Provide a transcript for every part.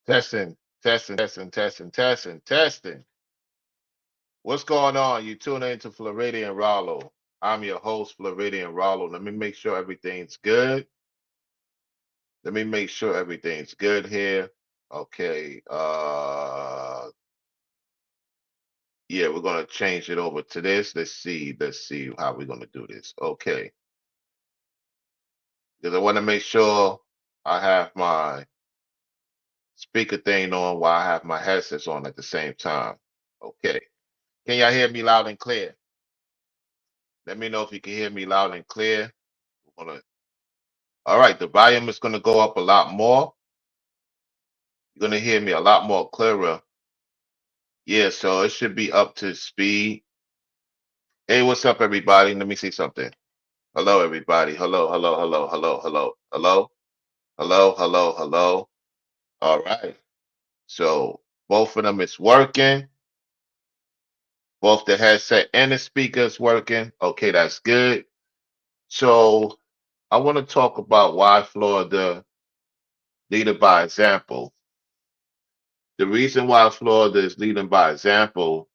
Testing, testing. What's going on? You tuning into Floridian Rollo. I'm your host, Floridian Rollo. Let me make sure everything's good. Let me make sure everything's good here. Okay. Yeah, we're gonna change it over to this. Let's see how we're gonna do this. Okay. Because I want to make sure I have my speaker thing on while I have my headsets on at the same time. Okay. Can y'all hear me loud and clear? Let me know if you can hear me loud and clear. We're gonna, all right, the volume is going to go up a lot more. You're going to hear me a lot more clearer. Yeah, so it should be up to speed. Hey, what's up, everybody? Let me see something. Hello, everybody. Hello. All right. So both of them is working. Both the headset and the speakers working. Okay, that's good. So I want to talk about why Florida leading by example. The reason why Florida is leading by example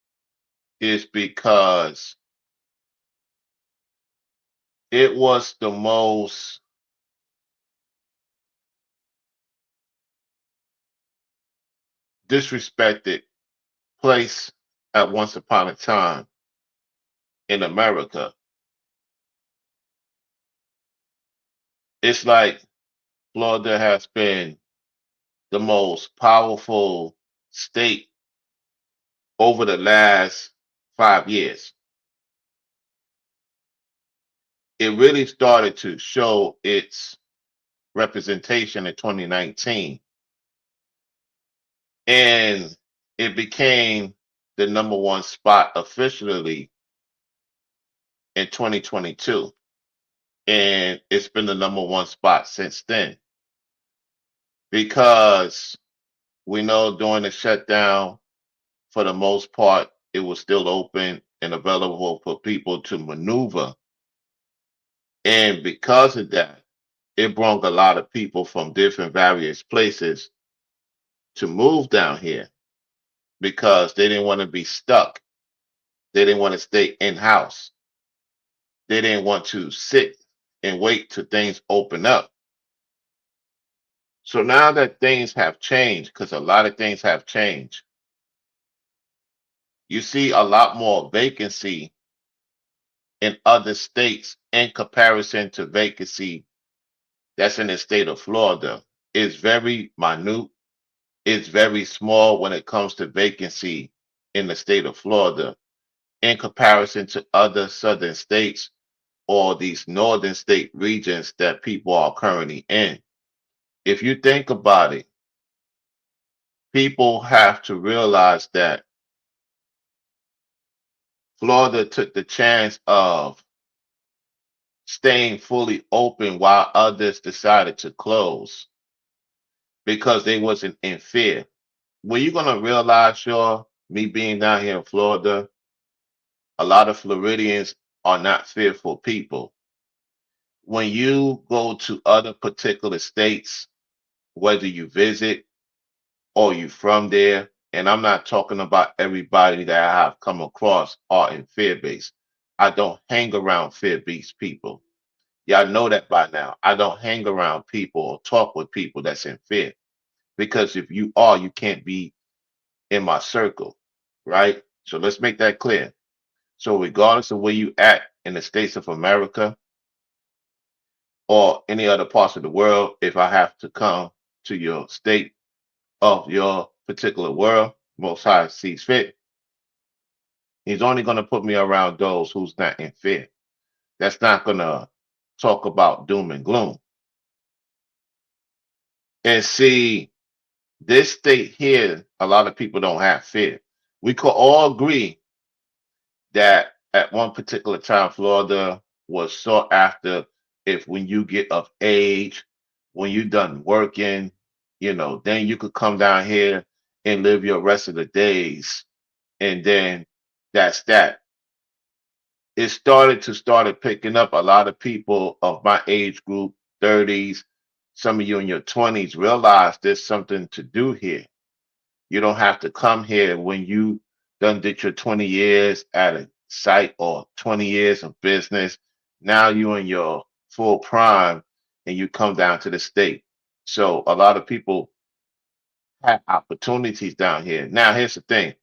is because it was the most disrespected place at once upon a time in America. It's like Florida has been the most powerful state over the last 5 years. It really started to show its representation in 2019, and it became the number one spot officially in 2022. And it's been the number one spot since then because we know during the shutdown, for the most part, it was still open and available for people to maneuver. And because of that, it brought a lot of people from different various places to move down here because they didn't want to be stuck. They didn't want to stay in house. They didn't want to sit and wait till things open up. So now that things have changed, because a lot of things have changed, you see a lot more vacancy in other states in comparison to vacancy that's in the state of Florida. It's very minute, it's very small when it comes to vacancy in the state of Florida in comparison to other southern states or these northern state regions that people are currently in. If you think about it, people have to realize that Florida took the chance of staying fully open while others decided to close because they wasn't in fear. When you're gonna realize, sure, me being down here in Florida, a lot of Floridians are not fearful people. When you go to other particular states, whether you visit or you from there, and I'm not talking about everybody that I have come across are in fear base. I don't hang around fear based people. Y'all know that by now. I don't hang around people or talk with people that's in fear. Because if you are, you can't be in my circle, right? So let's make that clear. So regardless of where you at in the States of America or any other parts of the world, if I have to come to your state of your particular world, most high sees fit, he's only going to put me around those who's not in fear. That's not going to talk about doom and gloom. And see, this state here, a lot of people don't have fear. We could all agree that at one particular time, Florida was sought after if when you get of age, when you done working, then you could come down here and live your rest of the days. And then that's that. It started picking up a lot of people of my age group, 30s, some of you in your 20s realize there's something to do here. You don't have to come here when you done did your 20 years at a site or 20 years of business. Now you in your full prime and you come down to the state. So a lot of people have opportunities down here. Now here's the thing.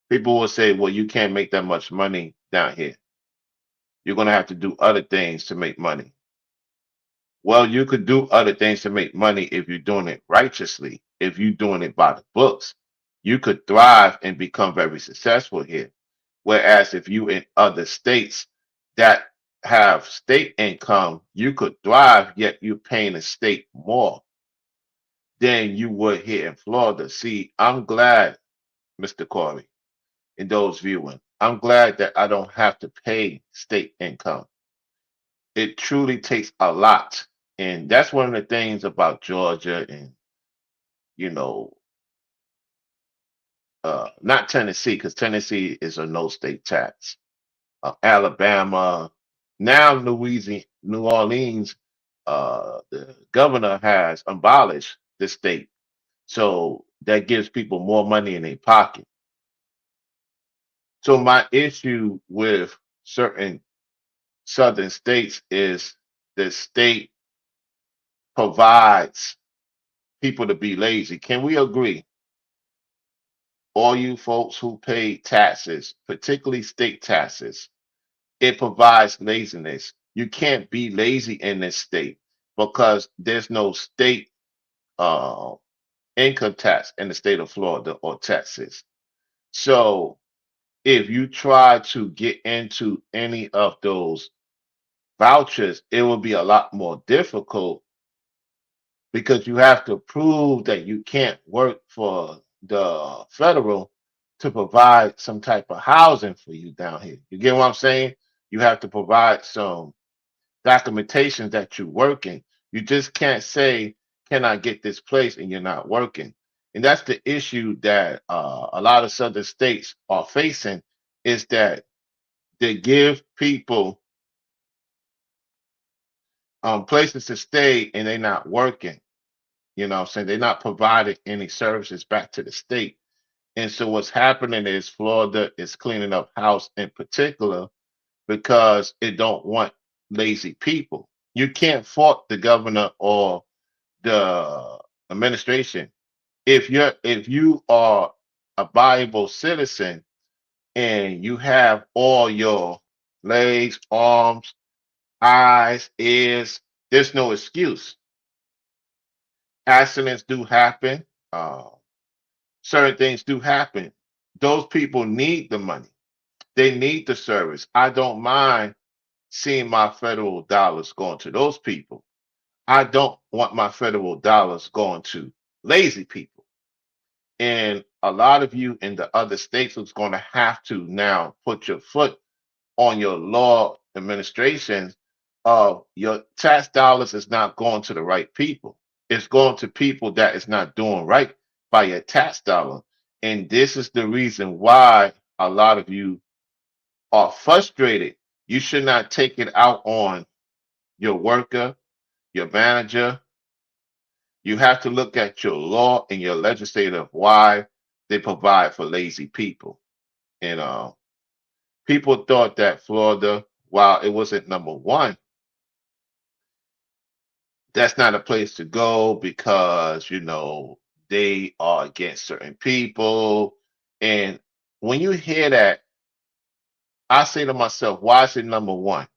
People will say, well, you can't make that much money down here. You're going to have to do other things to make money. Well, you could do other things to make money if you're doing it righteously, if you're doing it by the books. You could thrive and become very successful here. Whereas if you in other states that have state income, you could thrive, yet you're paying the state more than you would here in Florida. See, I'm glad, Mr. Corey, and those viewing, I'm glad that I don't have to pay state income. It truly takes a lot. And that's one of the things about Georgia and, you know, not Tennessee, because Tennessee is a no state tax. Alabama, now Louisiana, New Orleans, the governor has abolished the state. So that gives people more money in their pocket. So my issue with certain southern states is the state provides people to be lazy. Can we agree? All you folks who pay taxes, particularly state taxes, it provides laziness. You can't be lazy in this state because there's no state uh, income tax in the state of Florida or Texas. So if you try to get into any of those vouchers, it will be a lot more difficult because you have to prove that you can't work for the federal to provide some type of housing for you down here. You get what I'm saying? You have to provide some documentation that you're working. You just can't say, "Can I get this place?" and you're not working. And that's the issue that a lot of southern states are facing is that they give people places to stay and they're not working. You know what I'm saying? They're not providing any services back to the state. And so what's happening is Florida is cleaning up house in particular because it don't want lazy people. You can't fault the governor or the administration. If you are a viable citizen and you have all your legs, arms, eyes, ears, there's no excuse. Accidents do happen. Certain things do happen. Those people need the money. They need the service. I don't mind seeing my federal dollars going to those people. I don't want my federal dollars going to lazy people. And a lot of you in the other states is going to have to now put your foot on your law administrations of your tax dollars is not going to the right people. It's going to people that is not doing right by your tax dollar. And this is the reason why a lot of you are frustrated. You should not take it out on your worker, your manager. You have to look at your law and your legislative why they provide for lazy people. And people thought that Florida, while it wasn't number one, that's not a place to go because they are against certain people. And when you hear that, I say to myself, why is it number one?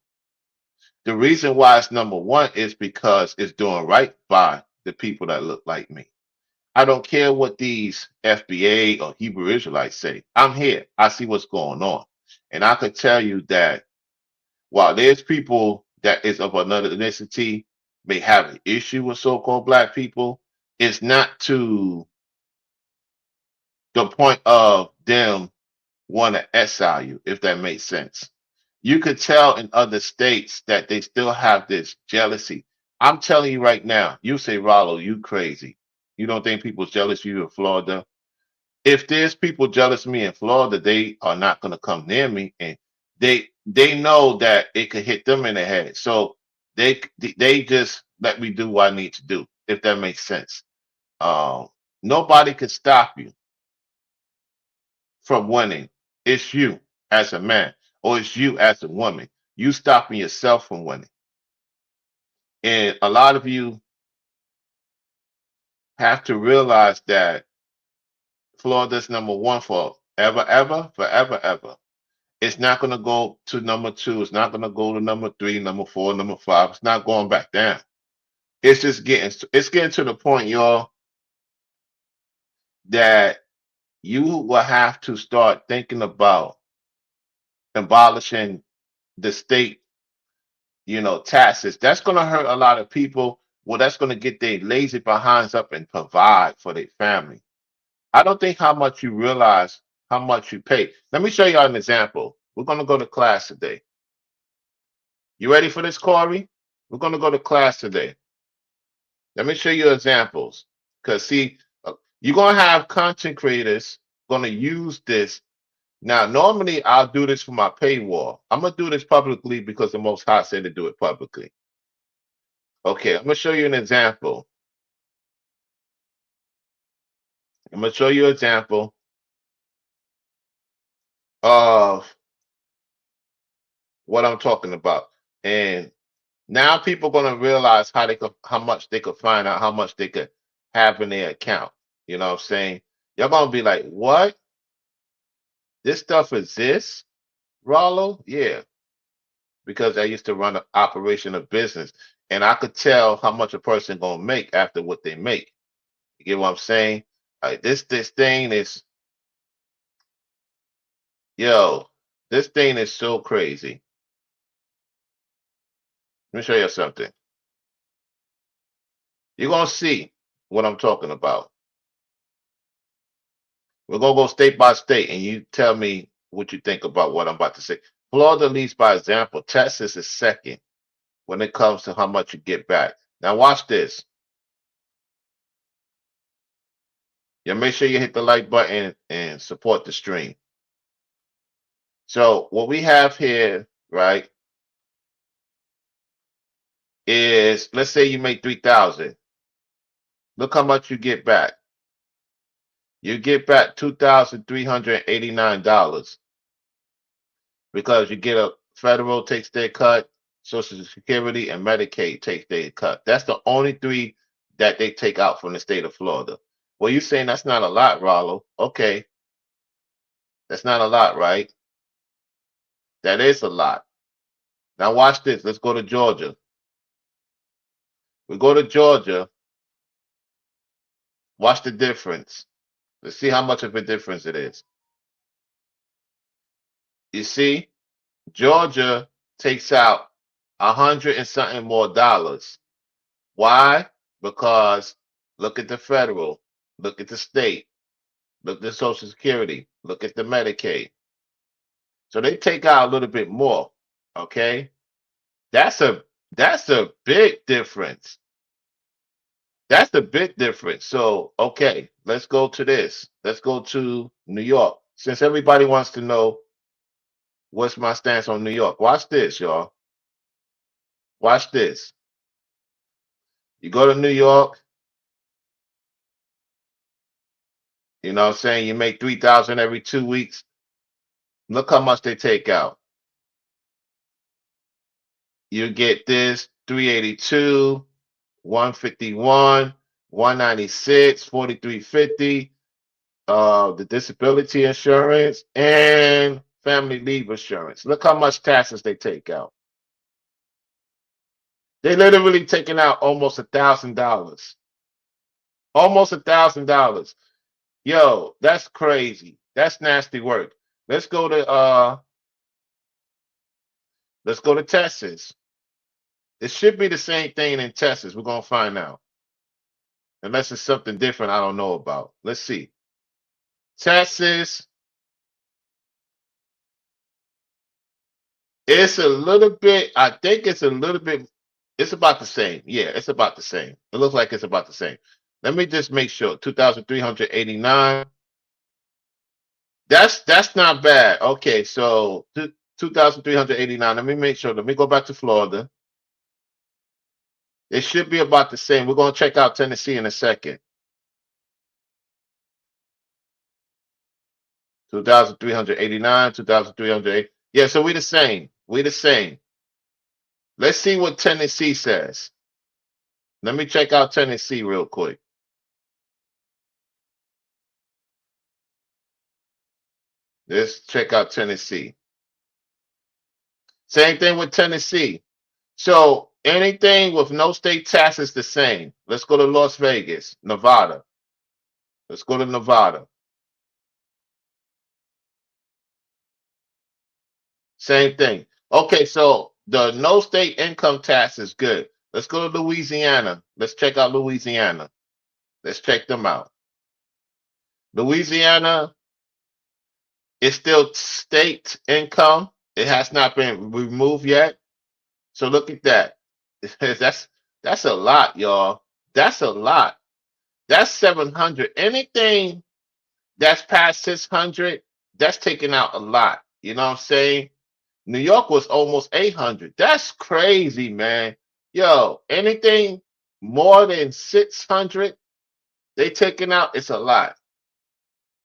The reason why it's number one is because it's doing right by the people that look like me. I don't care what these FBA or Hebrew Israelites say. I'm here. I see what's going on. And I could tell you that while there's people that is of another ethnicity may have an issue with so-called black people, it's not to the point of them want to exile you, if that makes sense. You could tell in other states that they still have this jealousy. I'm telling you right now, you say, Rollo, you crazy. You don't think people's jealous of you in Florida? If there's people jealous of me in Florida, they are not going to come near me, and they know that it could hit them in the head. So they just let me do what I need to do, if that makes sense. Um, Nobody can stop you from winning. It's you as a man, or it's you as a woman. You stopping yourself from winning. And a lot of you have to realize that Florida's number one for ever, ever, forever, ever. It's not going to go to number two. It's not going to go to number three, number four, number five. It's not going back down. It's getting to the point, y'all, that you will have to start thinking about abolishing the state, taxes. That's going to hurt a lot of people. Well, that's going to get their lazy behinds up and provide for their family. I don't think how much you realize how much you pay. Let me show you an example. We're going to go to class today. You ready for this, Corey? We're going to go to class today. Let me show you examples. Because, see, you're going to have content creators going to use this. Now, normally I'll do this for my paywall. I'm going to do this publicly because the Most High said to do it publicly. Okay, I'm going to show you an example. I'm going to show you an example of what I'm talking about. And now people are going to realize how much they could find out, how much they could have in their account. You know what I'm saying? You're going to be like, what? This stuff exists, Rollo? Yeah, because I used to run an operation of business, and I could tell how much a person gonna make after what they make. You get what I'm saying? Like this thing is, yo, this thing is so crazy. Let me show you something. You're gonna see what I'm talking about. We're gonna go state by state, and you tell me what you think about what I'm about to say. Florida leads by example. Texas is second when it comes to how much you get back. Now watch this. Yeah, make sure you hit the like button and support the stream. So what we have here, right, is let's say you make 3,000. Look how much you get back. You get back $2,389 because you get a federal takes their cut, Social Security and Medicaid takes their cut. That's the only three that they take out from the state of Florida. Well, you're saying that's not a lot, Rollo. Okay, that's not a lot, right? That is a lot. Now watch this. Let's go to Georgia. We go to Georgia. Watch the difference. Let's see how much of a difference it is. You see, Georgia takes out 100 and something more dollars. Why? Because look at the federal, look at the state, look at the Social Security, look at the Medicaid. So they take out a little bit more. Okay, that's a big difference. That's the big difference. So, okay, let's go to this. Let's go to New York. Since everybody wants to know what's my stance on New York, watch this, y'all. Watch this. You go to New York, you know what I'm saying? You make 3,000 every 2 weeks. Look how much they take out. You get this 382, 151, 196, 4350, the disability insurance, and family leave insurance. Look how much taxes they take out. They literally taking out almost $1,000. Almost $1,000. Yo, that's crazy. That's nasty work. Let's go to Texas. It should be the same thing in Texas. We're gonna find out. Unless it's something different I don't know about. Let's see. Texas, it's a little bit, I think it's a little bit, it's about the same. Yeah, it's about the same. It looks like it's about the same. Let me just make sure. 2,389. That's not bad. Okay, so 2,389. Let me make sure. Let me go back to Florida. It should be about the same. We're going to check out Tennessee in a second. 2,389, 2,308. Yeah, so we the same. We the same. Let's see what Tennessee says. Let me check out Tennessee real quick. Let's check out Tennessee. Same thing with Tennessee. So anything with no state tax is the same. Let's go to Las Vegas, Nevada. Let's go to Nevada. Same thing. Okay, so the no state income tax is good. Let's go to Louisiana. Let's check out Louisiana. Let's check them out. Louisiana is still state income. It has not been removed yet. So look at that. That's a lot, y'all. That's a lot. That's 700. Anything that's past 600, that's taking out a lot. You know what I'm saying? New York was almost 800. That's crazy, man. Yo, anything more than 600, they taking out, it's a lot.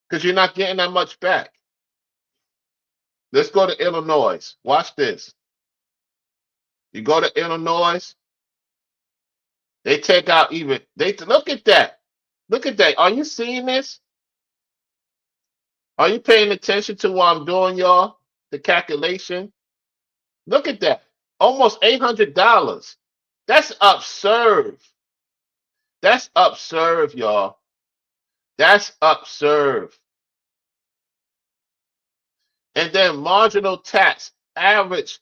Because you're not getting that much back. Let's go to Illinois. Watch this. You go to Illinois, they take out even, they look at that. Look at that. Are you seeing this? Are you paying attention to what I'm doing, y'all? The calculation. Look at that. Almost $800. That's absurd. That's absurd, y'all. That's absurd. And then marginal tax, average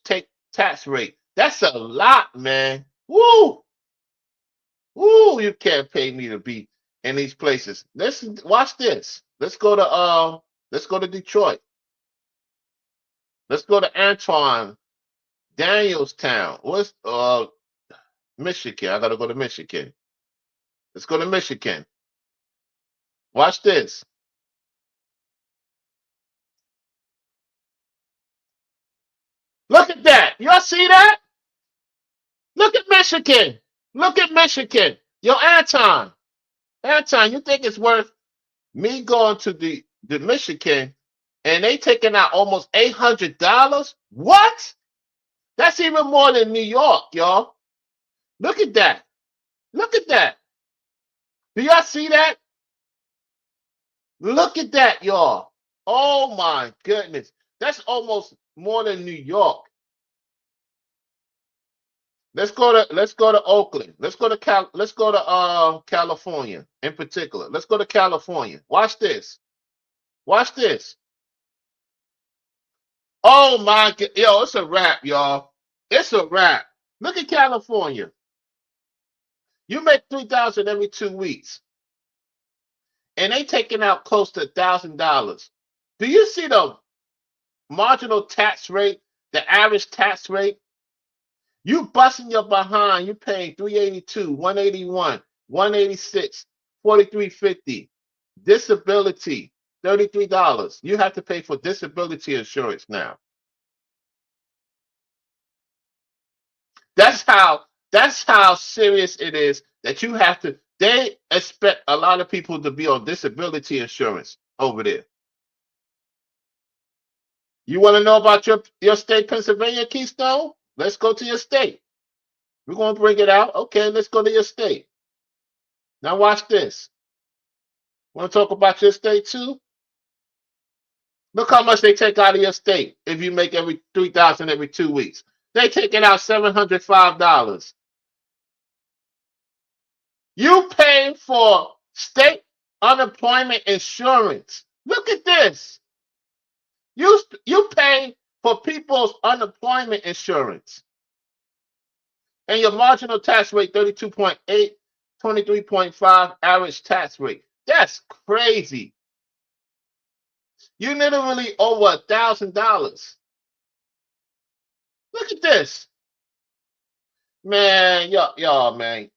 tax rate. That's a lot, man. Woo! Woo! You can't pay me to be in these places. Listen, watch this. Let's go to Detroit. Let's go to Antoine Danielstown. What's Michigan? I gotta go to Michigan. Let's go to Michigan. Watch this. Look at that. Y'all see that? Look at Michigan. Look at Michigan. Yo, Anton. Anton, you think it's worth me going to the Michigan and they taking out almost $800? What? That's even more than New York, y'all. Look at that. Look at that. Do y'all see that? Look at that, y'all. Oh my goodness. That's almost more than New York. Let's go to Oakland. Let's go to California in particular. Let's go to California. Watch this. Watch this. Oh my god, yo, it's a wrap, y'all. It's a wrap. Look at California. You make 3,000 every 2 weeks. And they taking out close to $1,000. Do you see the marginal tax rate, the average tax rate? You busting your behind, you paying 382, 181, 186, 43.50. Disability, $33. You have to pay for disability insurance now. That's how serious it is that you have to. They expect a lot of people to be on disability insurance over there. You want to know about your state, Pennsylvania, Keystone? Let's go to your state. We're going to bring it out. Okay, let's go to your state. Now watch this. Want to talk about your state too? Look how much they take out of your state if you make every 3,000 every 2 weeks. They taking out $705. You pay for state unemployment insurance. Look at this. You pay for people's unemployment insurance. And your marginal tax rate 32.8, 23.5 average tax rate. That's crazy. You literally over $1,000. Look at this. Man, y'all, man.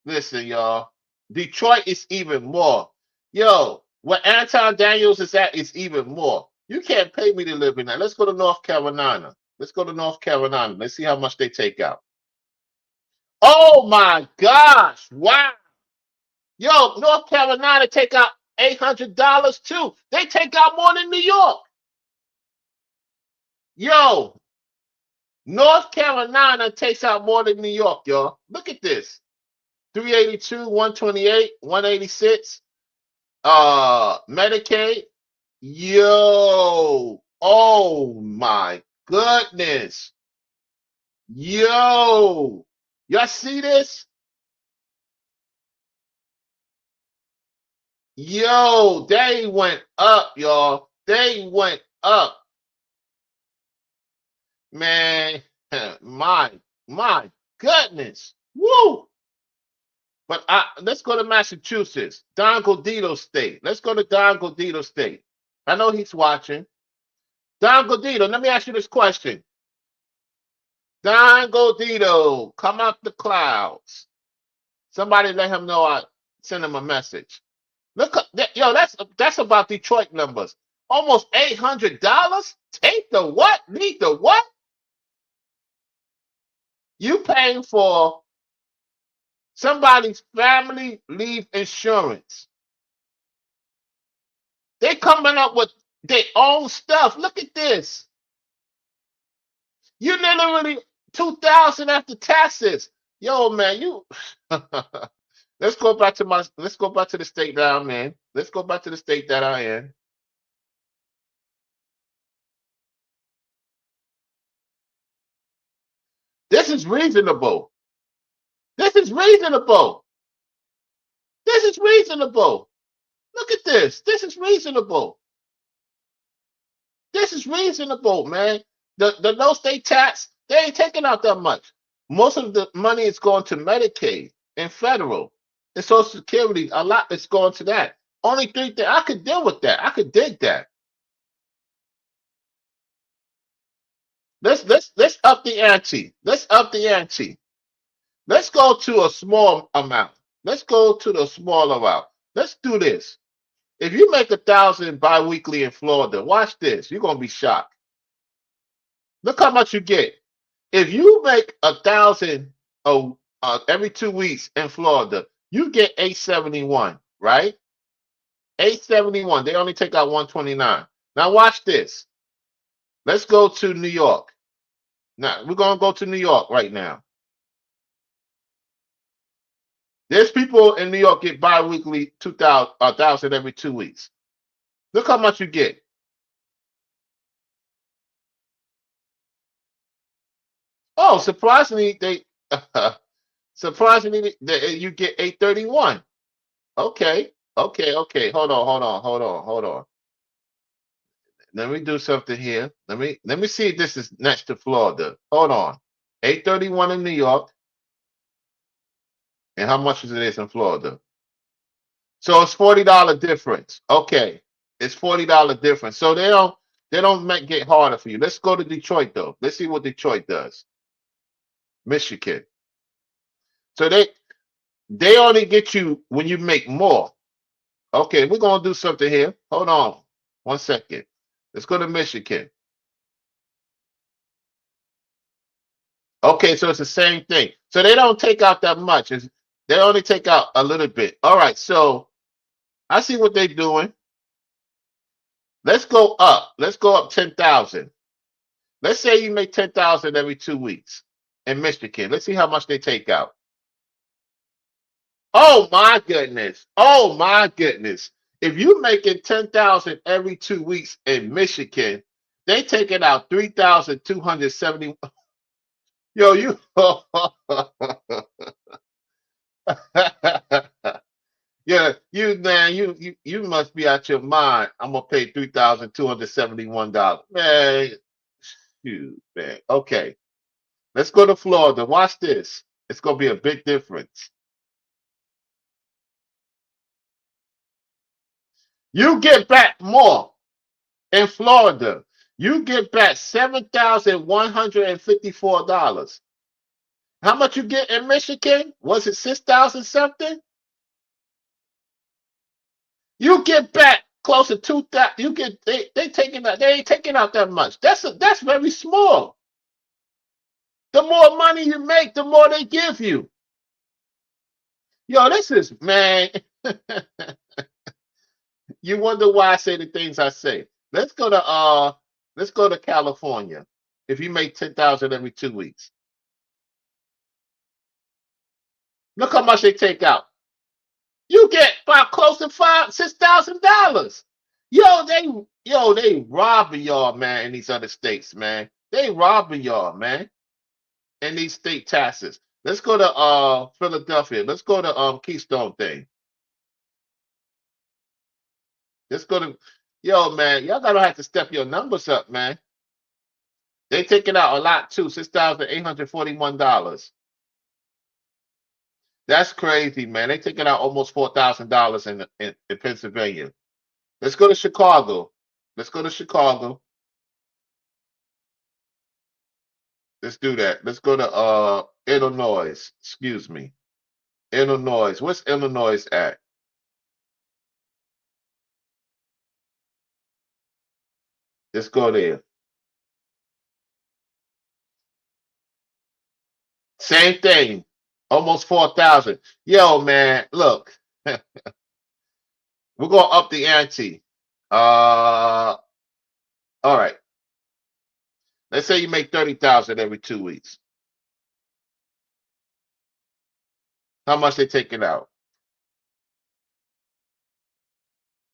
Listen, y'all. Detroit is even more. Yo, where Anton Daniels is at is even more. You can't pay me to live in that. Let's go to North Carolina. Let's go to North Carolina. Let's see how much they take out. Oh my gosh. Wow. Yo, North Carolina take out $800 too. They take out more than New York. Yo, North Carolina takes out more than New York, y'all. Look at this. 382, 128, 186. Medicaid. Yo. Oh my goodness. Yo. Y'all see this? Yo, they went up, y'all. They went up. Man, my my goodness. Woo! But let's go to Massachusetts, Don Godito State. Let's go to Don Godito State. I know he's watching. Don Godito, let me ask you this question. Don Godito, come up the clouds. Somebody let him know I sent him a message. Look, yo, that's about Detroit numbers. Almost $800. Take the what? Need the what? You paying for somebody's family leave insurance. They coming up with their own stuff. Look at this. You literally 2,000 after taxes. Yo, man, you let's go back to the state that I'm in. Let's go back to the state that I am. This is reasonable. This is reasonable. This is reasonable. Look at this. This is reasonable. This is reasonable, man. The no state tax, they ain't taking out that much. Most of the money is going to Medicaid and federal and Social Security. A lot is going to that. Only three things I could deal with that. I could dig that. Let's up the ante. Let's up the ante. Let's go to a small amount. Let's go to the smaller route. Let's do this. If you make 1,000 biweekly in Florida, watch this. You're gonna be shocked. Look how much you get. If you make 1,000 every 2 weeks in Florida, you get 871, right? 871. They only take out 129. Now watch this. Let's go to New York. Now we're gonna go to New York right now. There's people in New York get bi-weekly 2,000, 1,000 every 2 weeks. Look how much you get. Oh, surprisingly, you get 831. Okay, okay. Hold on. Let me do something here. Let me see if this is next to Florida. Hold on. 831 in New York. And how much is it in Florida? So it's $40 difference. Okay. It's $40 difference. So they don't make it harder for you. Let's go to Detroit though. Let's see what Detroit does. Michigan. So they only get you when you make more. Okay, we're gonna do something here. Hold on 1 second. Let's go to Michigan. Okay, so it's the same thing. So they don't take out that much. They only take out a little bit. All right, so I see what they're doing. Let's go up. Let's go up 10,000. Let's say you make 10,000 every 2 weeks in Michigan. Let's see how much they take out. Oh my goodness. Oh my goodness. If you making 10,000 every 2 weeks in Michigan, they taking out 3,270. Yo, you yeah, you must be out your mind. I'm gonna pay $3,271. Man, shoot, man. Okay. Let's go to Florida. Watch this. It's gonna be a big difference. You get back more in Florida. You get back $7,154. How much you get in Michigan? Was it 6,000 something? You get back close to 2,000. You get they taking out. They ain't taking out that much. That's very small. The more money you make, the more they give you. Yo, this is man. You wonder why I say the things I say. Let's go to California. If you make 10,000 every 2 weeks, look how much they take out. You get about close to $6,000. They robbing y'all, man, in these other states, man. They robbing y'all, man, in these state taxes. Let's go to Philadelphia. Let's go to Keystone thing. Let's go to man, y'all gotta have to step your numbers up, man. They taking out a lot too, $6,841. That's crazy, man. They taking out almost $4,000 in Pennsylvania. Let's go to Chicago. Let's go to Chicago. Let's do that. Let's go to Illinois. Excuse me. Illinois. What's Illinois at? Let's go there. Same thing. Almost 4,000. Yo, man, look. We're gonna up the ante. All right. Let's say you make 30,000 every 2 weeks. How much they taking out?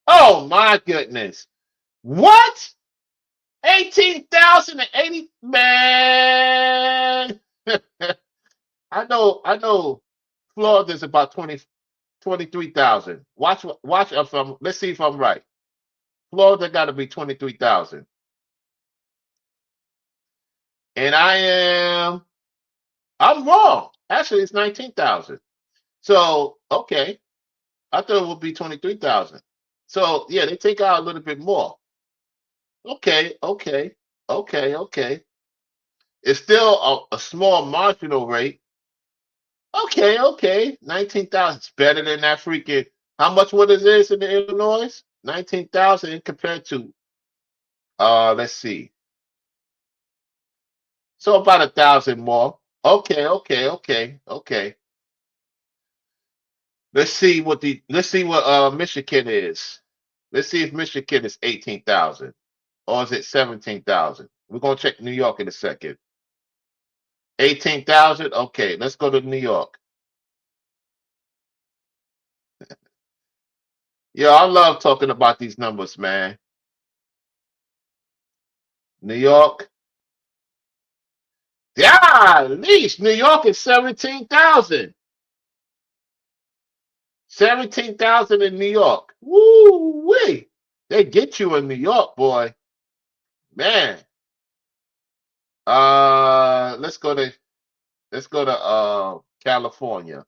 Oh my goodness. What? 18,080, man. I know Florida's about 23,000. Watch if let's see if I'm right. Florida gotta be 23,000. And I'm wrong. Actually, it's 19,000. So, okay. I thought it would be 23,000. So, yeah, they take out a little bit more. Okay, okay, okay. It's still a small marginal rate. Okay. 19,000 is better than that freaking. How much what is this in the Illinois? 19,000 compared to let's see. So about 1,000 more. Okay. Let's see what Michigan is. Let's see if Michigan is 18,000 or is it 17,000. We're gonna check New York in a second. 18,000. Okay, let's go to New York. Yeah, I love talking about these numbers, man. New York. Yeah, at least New York is 17,000. 17,000 in New York. Woo wee. They get you in New York, boy. Man. Let's go to California.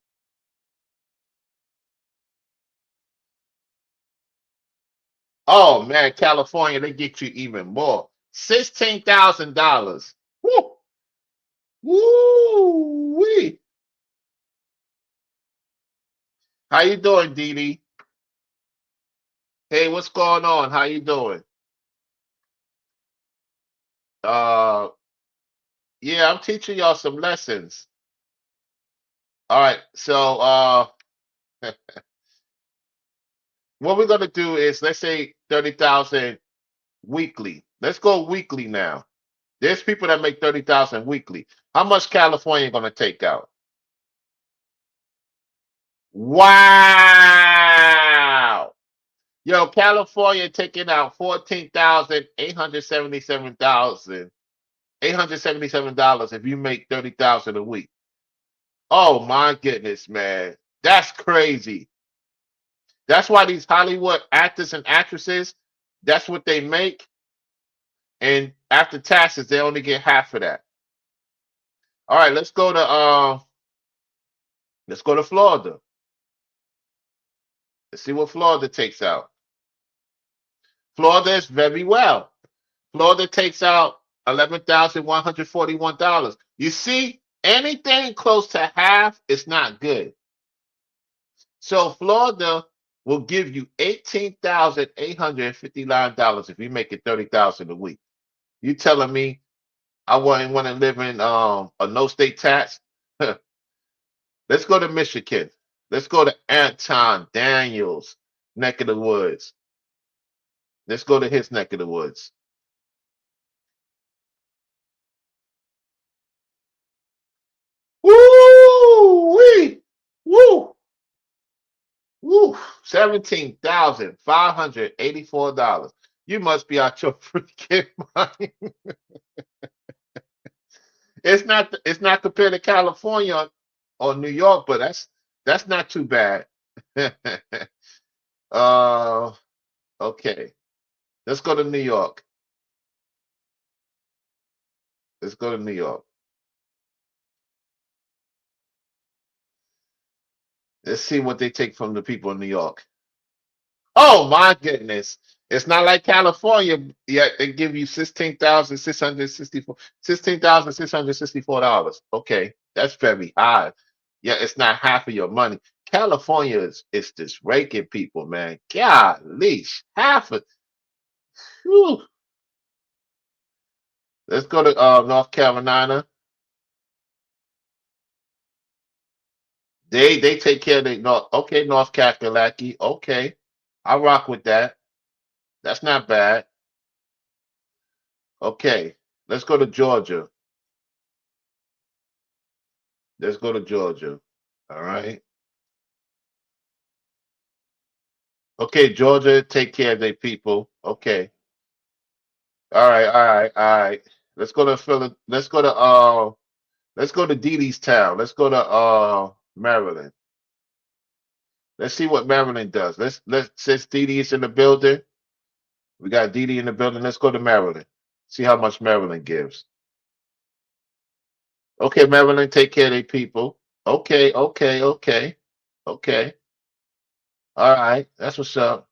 Oh man, California, they get you even more. $16,000. Woo! Woo wee. How you doing, Dee Dee? Hey, what's going on? How you doing? Uh yeah, I'm teaching y'all some lessons. All right, so what we're gonna do is let's say 30,000 weekly. Let's go weekly now. There's people that make 30,000 weekly. How much California gonna take out? Wow. Yo, California taking out 877,877 if you make 30,000 a week. Oh my goodness, man. That's crazy. That's why these Hollywood actors and actresses, that's what they make. And after taxes, they only get half of that. All right, let's go to Florida. Let's see what Florida takes out. Florida is very well. Florida takes out $11,141. You see, anything close to half is not good. So Florida will give you $18,859 if you make it 30,000 a week. You telling me I wouldn't want to live in a no state tax? Let's go to Michigan. Let's go to Anton Daniels' neck of the woods. Let's go to his neck of the woods. Woo wee, woo, woo. $17,584. You must be out your freaking mind. It's not compared to California or New York, but that's not too bad. uh okay. Let's go to New York. Let's go to New York. Let's see what they take from the people in New York. Oh my goodness. It's not like California. Yet they give you $16,664. Okay, that's very high. Yeah, it's not half of your money. California is just raking people, man. Golly, half of. Whew. Let's go to North Carolina. They take care of the North. Okay, North Kakalaki. Okay, I rock with that. That's not bad. Okay, let's go to Georgia. Let's go to Georgia. All right. Okay, Georgia, take care of their people. Okay. All right, all right, all right. Let's go to Philly. Let's go to Dee Dee's town. Let's go to Maryland. Let's see what Maryland does. Let's since Dee Dee is in the building. We got Dee Dee in the building. Let's go to Maryland. See how much Maryland gives. Okay, Maryland, take care of their people. Okay, okay, okay, okay. All right, that's what's up.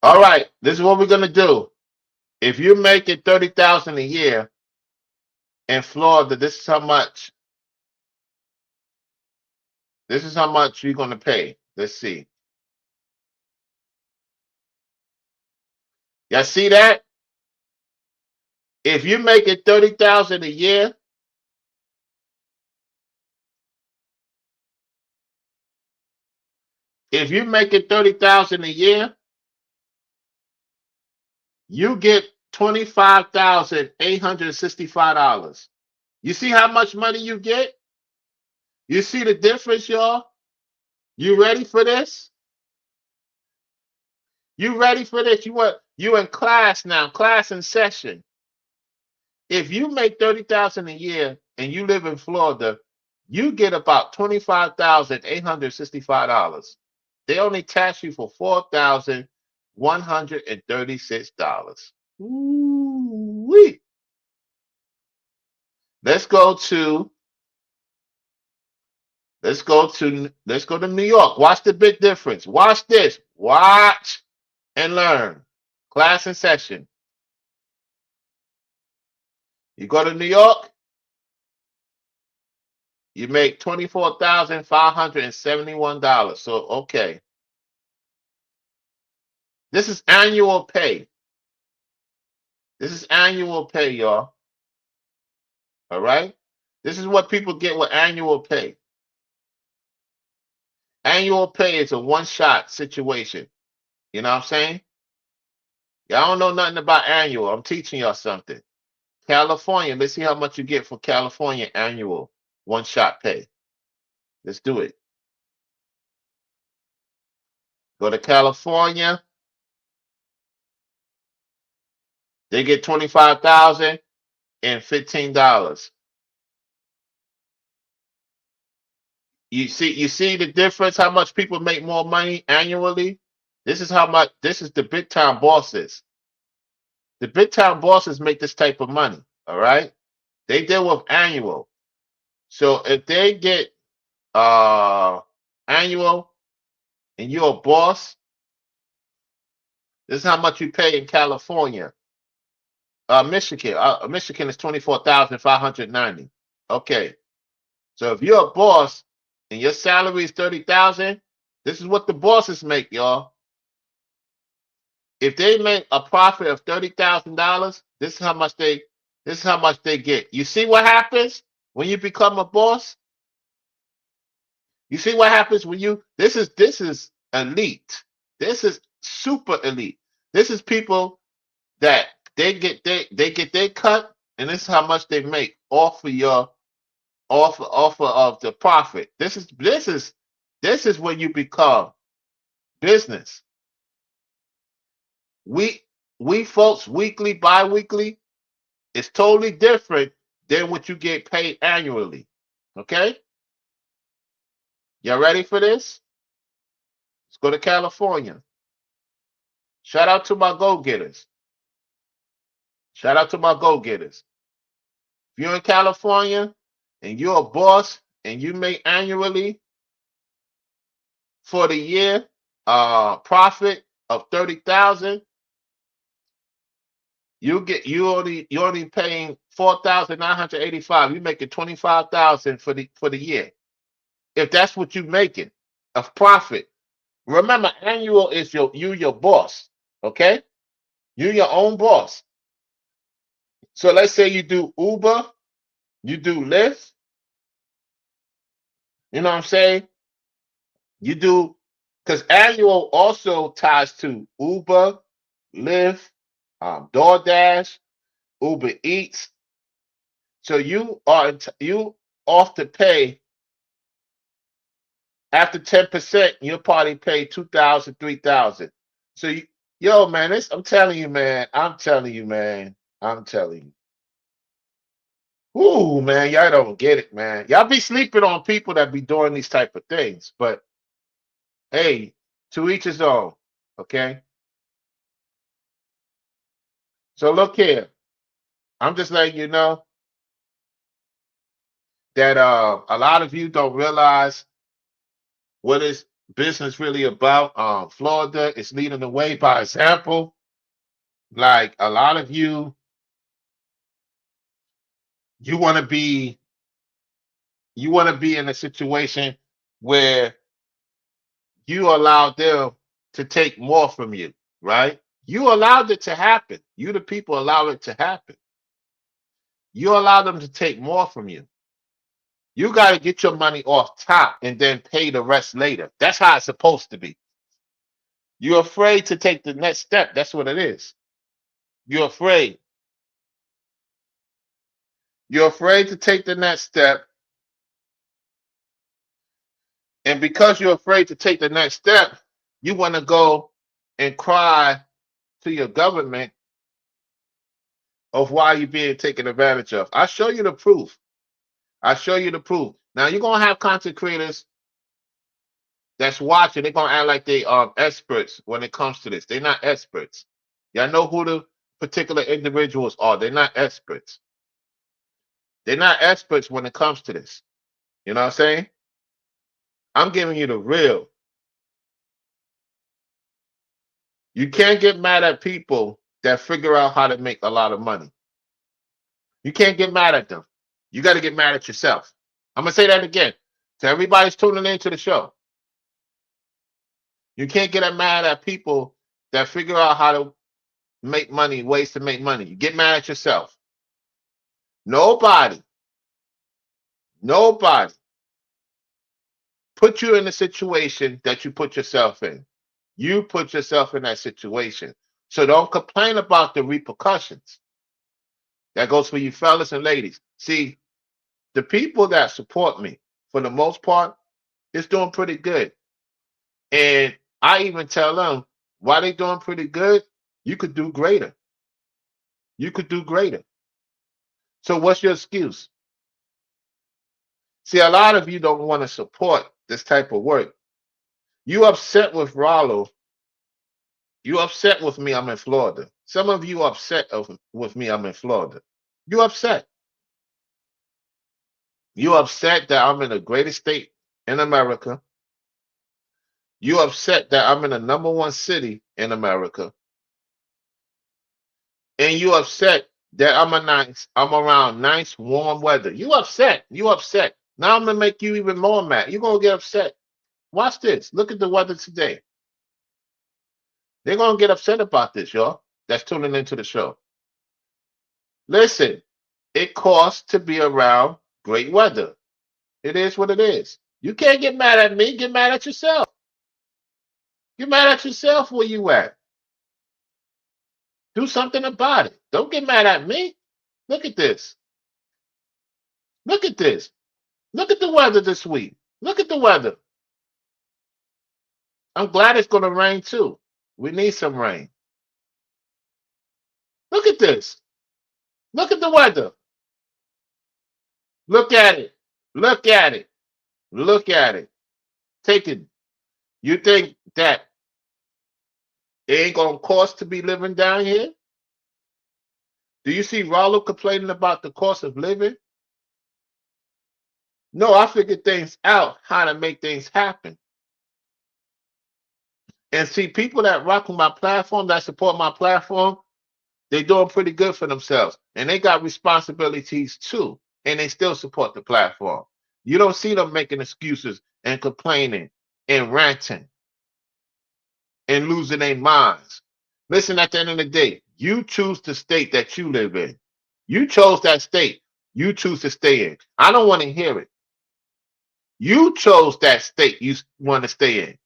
All right, this is what we're gonna do. If you're making 30,000 a year in Florida, this is how much. This is how much you're gonna pay. Let's see. Y'all see that? If you're making 30,000 a year, if you're making 30,000 a year, you get $25,865. You see how much money you get? You see the difference, y'all? You ready for this? You ready for this? You in class now, class in session. If you make 30,000 a year and you live in Florida, you get about $25,865. They only tax you for $4,136. Ooh-wee. Let's go to let's go to New York. Watch the big difference. Watch this. Watch and learn. Class in session. You go to New York, you make $24,571. So okay. This is annual pay. This is annual pay, y'all. All right? This is what people get with annual pay. Annual pay is a one-shot situation. You know what I'm saying? Y'all don't know nothing about annual. I'm teaching y'all something. California, let's see how much you get for California annual one-shot pay. Let's do it. Go to California. They get $25,015. You see the difference, how much people make more money annually? This is how much this is the big time bosses. The big time bosses make this type of money. All right. They deal with annual. So if they get annual and you're a boss, this is how much you pay in California. Michigan. Michigan is 24,590. Okay. So if you're a boss and your salary is 30,000, this is what the bosses make, y'all. If they make a profit of $30,000, this is how much they This is how much they get. You see what happens when you become a boss? You see what happens when you this is elite. This is super elite. This is people that they get their cut, and this is how much they make off of your offer of the profit. This is when you become business. We we folks weekly, bi-weekly is totally different than what you get paid annually. Okay? Y'all ready for this? Let's go to California. Shout out to my go-getters. Shout out to my go-getters. If you're in California and you're a boss and you make annually for the year profit of 30,000, you only paying 4,985. You making 25,000 for the year. If that's what you're making of profit. Remember, annual is your boss. Okay? You your own boss. So let's say you do Uber, you do Lyft, you know what I'm saying? You do, because annual also ties to Uber, Lyft, DoorDash, Uber Eats. So you off to pay after 10%, you'll probably pay 2,000, 3,000. So yo man, I'm telling you, man. I'm telling you, man. I'm telling you. Ooh, man, y'all don't get it, man. Y'all be sleeping on people that be doing these type of things. But hey, to each his own. Okay. So look here. I'm just letting you know that a lot of you don't realize what is business really about. Florida is leading the way by example. Like a lot of you want to be in a situation where you allow them to take more from you, right? You allowed it to happen. You, the people, allow it to happen. You allow them to take more from you. You got to get your money off top and then pay the rest later. That's how it's supposed to be. You're afraid to take the next step. That's what it is. You're afraid. You're afraid to take the next step. And because you're afraid to take the next step, you want to go and cry to your government of why you're being taken advantage of. I show you the proof. I show you the proof. Now you're gonna have content creators that's watching. They're gonna act like they are experts when it comes to this. They're not experts. Y'all know who the particular individuals are. They're not experts. They're not experts when it comes to this. You know what I'm saying? I'm giving you the real. You can't get mad at people that figure out how to make a lot of money. You can't get mad at them. You got to get mad at yourself. I'm gonna say that again to everybody's tuning into the show. You can't get mad at people that figure out how to make money, ways to make money. You get mad at yourself. Nobody put you in the situation that you put yourself in. You put yourself in that situation. So don't complain about the repercussions. That goes for you fellas and ladies. See, the people that support me, for the most part, is doing pretty good. And I even tell them, why they doing pretty good, you could do greater. You could do greater. So what's your excuse? See, a lot of you don't want to support this type of work. You upset with Rollo. You upset with me, I'm in Florida. Some of you upset with me, I'm in Florida. You upset. You upset that I'm in the greatest state in America. You upset that I'm in the number one city in America. And you upset that I'm around nice, warm weather. You upset. You upset. Now I'm gonna make you even more mad. You're gonna get upset. Watch this. Look at the weather today. They're gonna get upset about this, y'all. That's tuning into the show. Listen, it costs to be around great weather. It is what it is. You can't get mad at me. Get mad at yourself. Get mad at yourself where you at. Do something about it. Don't get mad at me. Look at this. Look at this. Look at the weather this week. Look at the weather. I'm glad it's going to rain too. We need some rain. Look at this. Look at the weather. Look at it. Look at it. Look at it. Take it. You think that it ain't going to cost to be living down here? Do you see Rollo complaining about the cost of living? No, I figured things out, how to make things happen. And see, people that rock with my platform, that support my platform, they doing pretty good for themselves. And they got responsibilities too. And they still support the platform. You don't see them making excuses and complaining and ranting and losing their minds. Listen, at the end of the day, you choose the state that you live in. You chose that state. You choose to stay in. I don't want to hear it. You chose that state you want to stay in.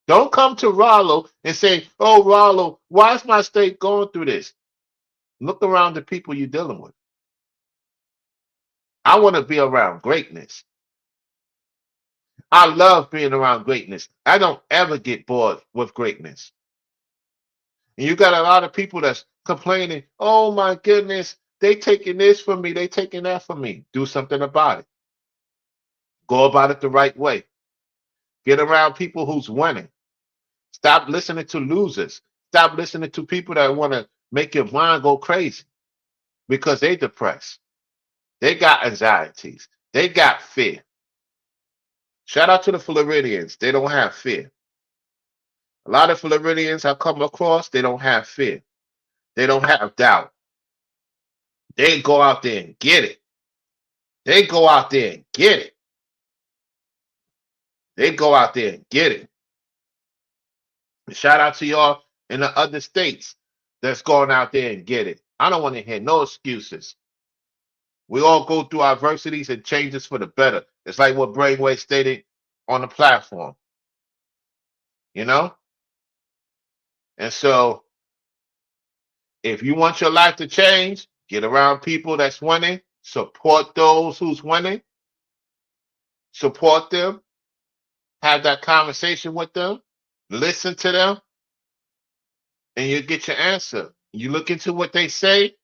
Don't come to Rollo and say, oh, Rollo, why is my state going through this? Look around the people you're dealing with. I want to be around greatness. I love being around greatness. I don't ever get bored with greatness. And you got a lot of people that's complaining, oh my goodness, they taking this from me, they taking that from me. Do something about it. Go about it the right way. Get around people who's winning. Stop listening to losers. Stop listening to people that want to make your mind go crazy because they depressed. They got anxieties. They got fear. Shout out to the Floridians. They don't have fear. A lot of Floridians I come across, they don't have fear. They don't have doubt. They go out there and get it. They go out there and get it. They go out there and get it. And shout out to y'all in the other states that's going out there and get it. I don't want to hear no excuses. We all go through adversities and changes for the better. It's like what Brainwave stated on the platform, you know? And so if you want your life to change, get around people that's winning, support those who's winning, support them, have that conversation with them, listen to them, and you get your answer. You look into what they say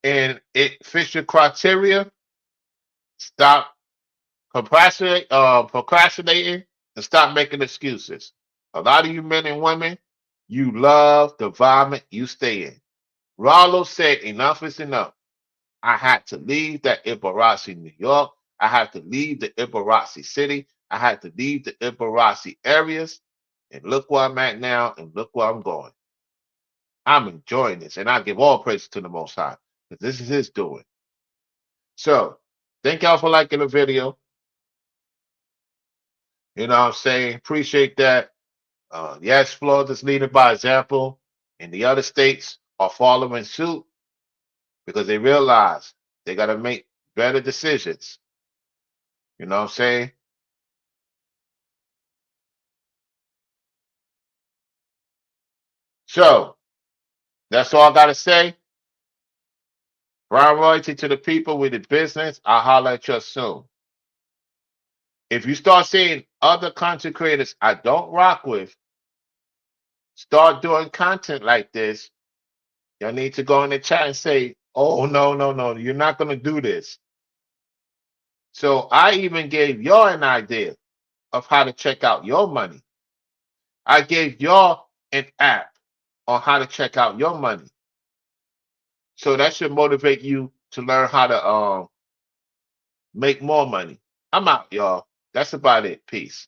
and it fits your criteria, stop procrastinating and stop making excuses. A lot of you men and women, you love the environment you stay in. Rollo said enough is enough. I had to leave that Ibarasi, New York. I had to leave the Ibarasi city. I had to leave the Ibarasi areas. And look where I'm at now and look where I'm going. I'm enjoying this. And I give all praise to the Most High because this is his doing. So thank y'all for liking the video. You know what I'm saying? Appreciate that. Yes, Florida is leading by example, and the other states are following suit because they realize they got to make better decisions. You know what I'm saying? So that's all I got to say. Brown royalty to the people with the business. I'll holler at you soon. If you start seeing other content creators I don't rock with start doing content like this, y'all need to go in the chat and say, oh, no, no, no, you're not going to do this. So I even gave y'all an idea of how to check out your money. I gave y'all an app on how to check out your money. So that should motivate you to learn how to make more money. I'm out, y'all. That's about it. Peace.